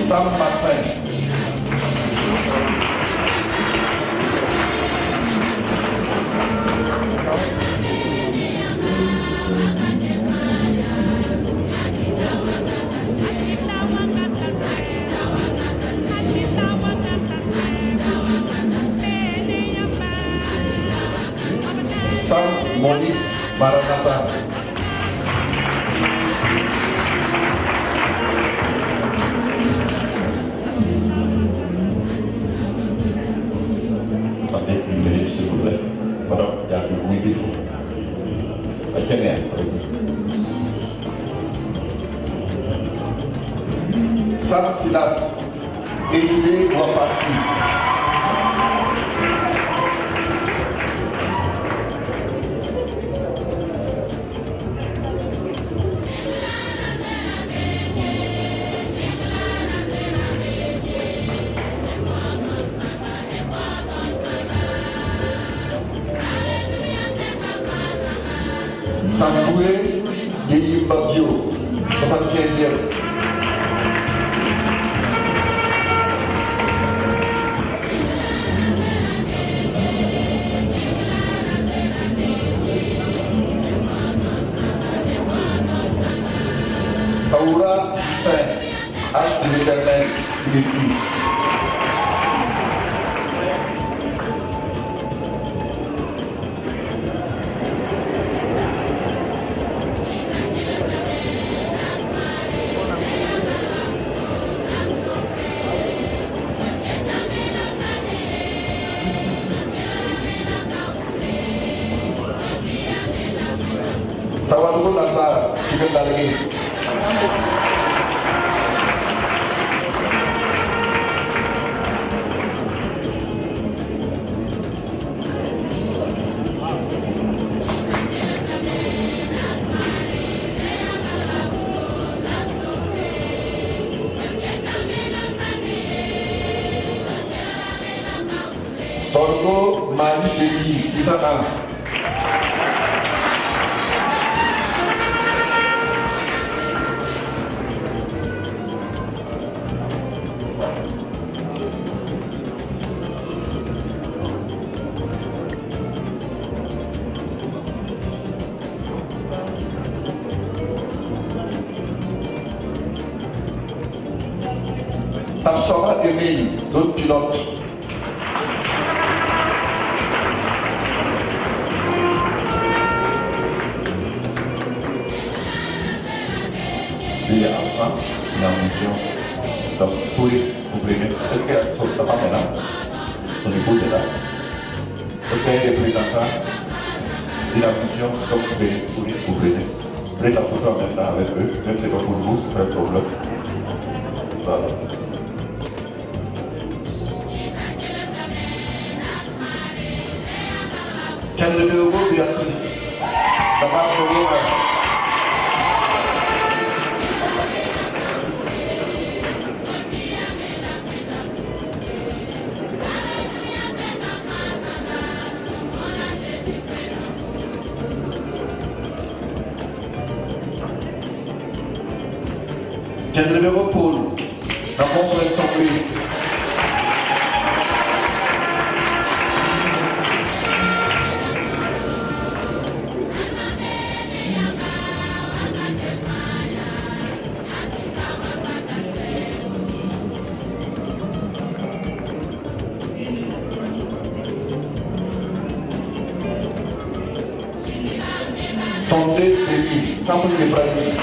Sam Martin. Sam Monique Maranatha. Attendez une minute s'il vous plaît. Madame, il y a ce bruit qu'il faut. Tenez. Sam Silas. Élie Wapassi. Samboué Guéhi Babio, 75e. Saoura Justin, H de l'Éternel, il est ici. Sawadou Nassar, tu veux t'alléguer. Sorgo Mani Devi, Sisana. Tamsora Emile, d'autres pilotes. Lui est absent, il est en mission. Donc, vous pouvez vous prévenir. Est-ce que ça va maintenant? Ton épouse est là. Est-ce qu'il y a des représentants? Il est en mission, donc vous pouvez vous prévenir. Prenez la photo en même temps avec eux, même si c'est pas pour vous, c'est pas un problème. Voilà. Chandra Devo Beatrice. Damas Devo. Chandra Devo Paul. Ramon Soleil Sombré. Tondé Devi, Samuel Ibrahim.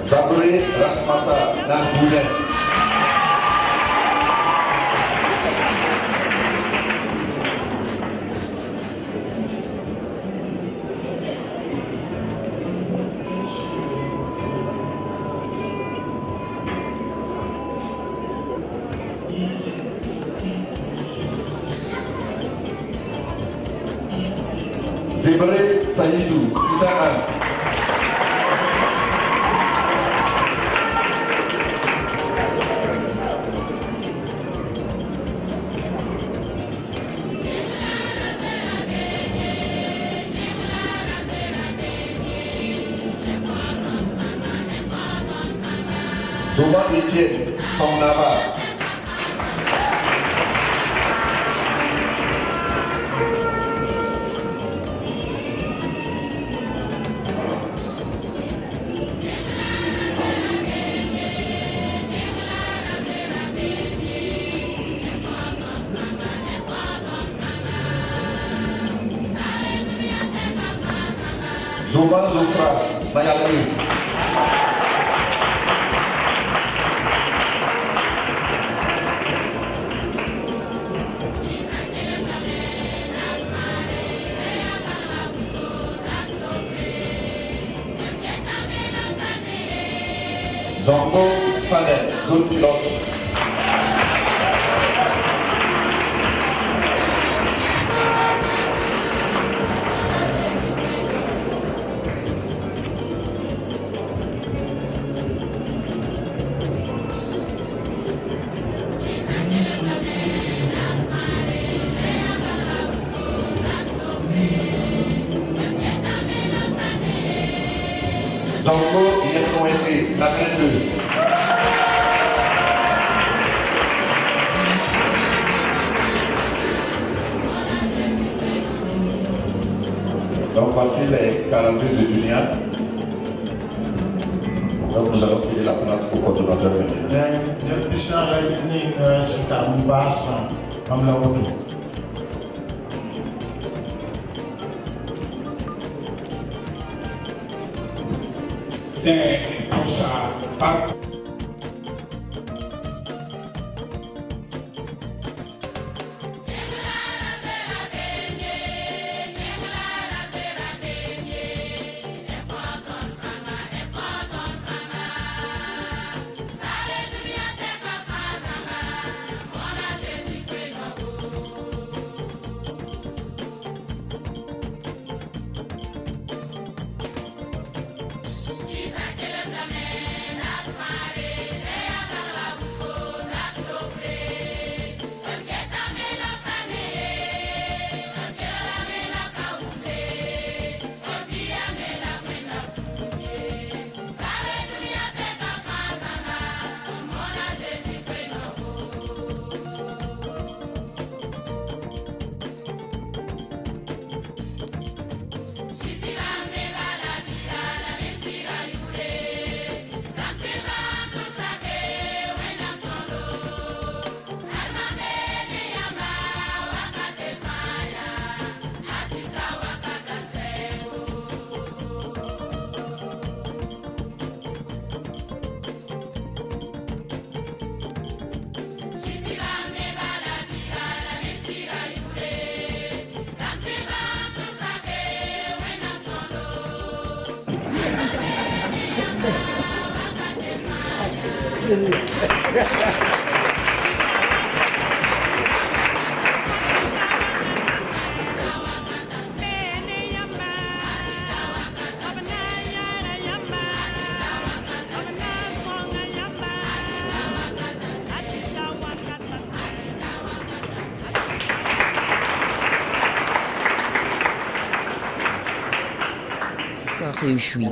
Sabre Rasmata Nahbunet. Zébré Saïdou, 601. Zoma Etienne, Songnava. Zoma Zofra, Mayali. Zongo Fanel, zone pilote. Zongo Yekoué, la main 2. Donc voici les 42 étudiants. Donc nous allons céder la place au coordonnateur.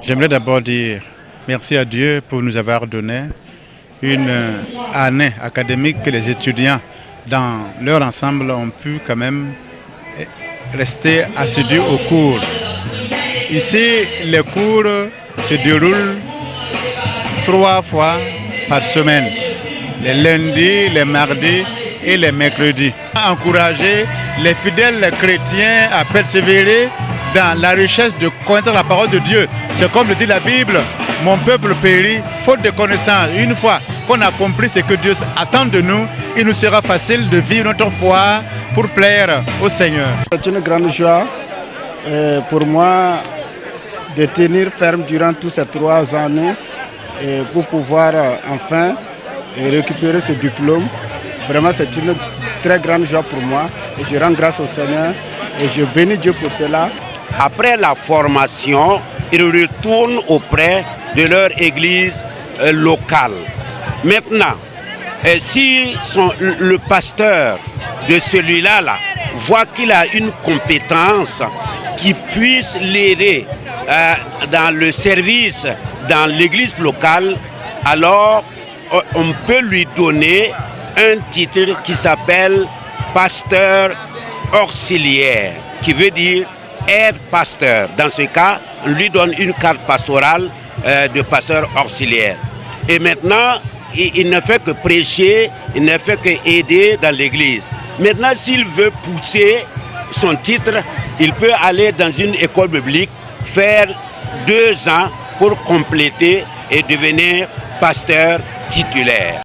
J'aimerais d'abord dire merci à Dieu pour nous avoir donné une année académique que les étudiants dans leur ensemble ont pu quand même rester assidus aux cours. Ici, les cours se déroulent 3 fois par semaine, les lundis, les mardis et les mercredis. Encourager les fidèles chrétiens à persévérer dans la recherche de connaître la parole de Dieu. C'est comme le dit la Bible, mon peuple périt faute de connaissance. Une fois qu'on a compris ce que Dieu attend de nous, il nous sera facile de vivre notre foi pour plaire au Seigneur. C'est une grande joie pour moi de tenir ferme durant toutes ces 3 années pour pouvoir enfin récupérer ce diplôme. Vraiment, c'est une très grande joie pour moi et je rends grâce au Seigneur et je bénis Dieu pour cela. Après la formation, ils retournent auprès de leur église locale. Maintenant, si le pasteur de celui-là voit qu'il a une compétence qui puisse l'aider dans le service dans l'église locale, alors on peut lui donner un titre qui s'appelle pasteur auxiliaire, qui veut dire aide-pasteur. Dans ce cas, on lui donne une carte pastorale de pasteur auxiliaire. Et maintenant, il ne fait que prêcher, il ne fait que aider dans l'église. Maintenant, s'il veut pousser son titre, il peut aller dans une école biblique, faire 2 ans pour compléter et devenir pasteur titulaire.